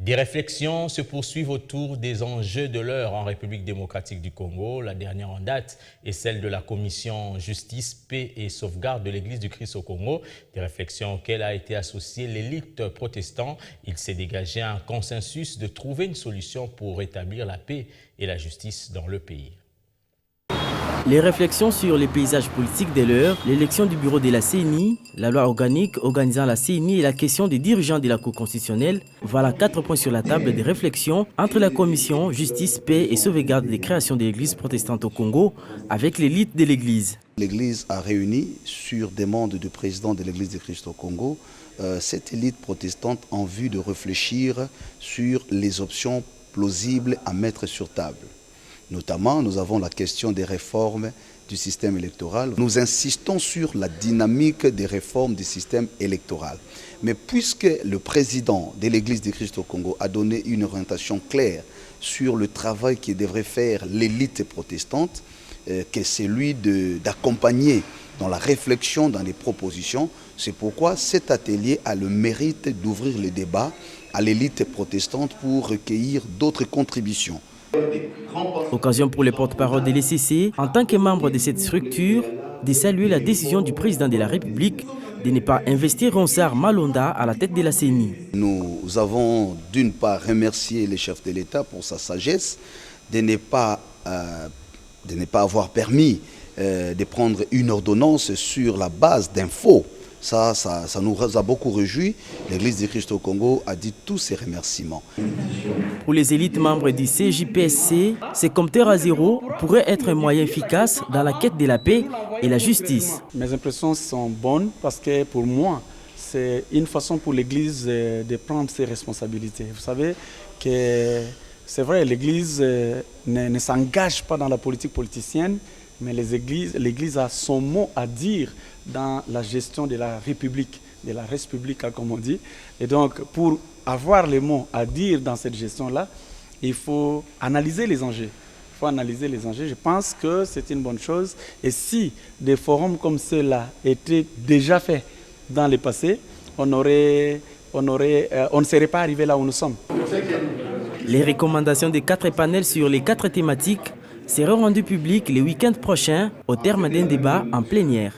Des réflexions se poursuivent autour des enjeux de l'heure en République démocratique du Congo. La dernière en date est celle de la commission Justice, Paix et Sauvegarde de l'Église du Christ au Congo. Des réflexions auxquelles a été associée l'élite protestante. Il s'est dégagé un consensus de trouver une solution pour rétablir la paix et la justice dans le pays. Les réflexions sur les paysages politiques de l'heure, l'élection du bureau de la CENI, la loi organique organisant la CENI et la question des dirigeants de la Cour constitutionnelle, voilà 4 points sur la table des réflexions entre la commission Justice, Paix et Sauvegarde des créations de l'Église protestante au Congo avec l'élite de l'Église. L'Église a réuni, sur demande du président de l'Église du Christ au Congo, cette élite protestante en vue de réfléchir sur les options plausibles à mettre sur table. Notamment, nous avons la question des réformes du système électoral. Nous insistons sur la dynamique des réformes du système électoral. Mais puisque le président de l'Église du Christ au Congo a donné une orientation claire sur le travail que devrait faire l'élite protestante, que c'est celui d'accompagner dans la réflexion, dans les propositions, c'est pourquoi cet atelier a le mérite d'ouvrir le débat à l'élite protestante pour recueillir d'autres contributions. Occasion pour les porte-parole de l'ECC, en tant que membre de cette structure, de saluer la décision du président de la République de ne pas investir Ronsard Malonda à la tête de la CENI. Nous avons d'une part remercié le chef de l'État pour sa sagesse de ne pas avoir permis de prendre une ordonnance sur la base d'infos. Ça nous a beaucoup réjouis. L'Église du Christ au Congo a dit tous ses remerciements. Pour les élites membres du CJPSC, ces compteurs à zéro pourraient être un moyen efficace dans la quête de la paix et la justice. Mes impressions sont bonnes parce que pour moi, c'est une façon pour l'Église de prendre ses responsabilités. Vous savez que c'est vrai, l'Église ne s'engage pas dans la politique politicienne, mais l'Église a son mot à dire dans la gestion de la République, de la Res Publica comme on dit. Et donc, pour avoir les mots à dire dans cette gestion-là, il faut analyser les enjeux. Il faut analyser les enjeux. Je pense que c'est une bonne chose. Et si des forums comme ceux-là étaient déjà faits dans le passé, on ne serait pas arrivé là où nous sommes. Les recommandations des 4 panels sur les 4 thématiques seront rendues publiques le week-end prochain au terme d'un débat en plénière.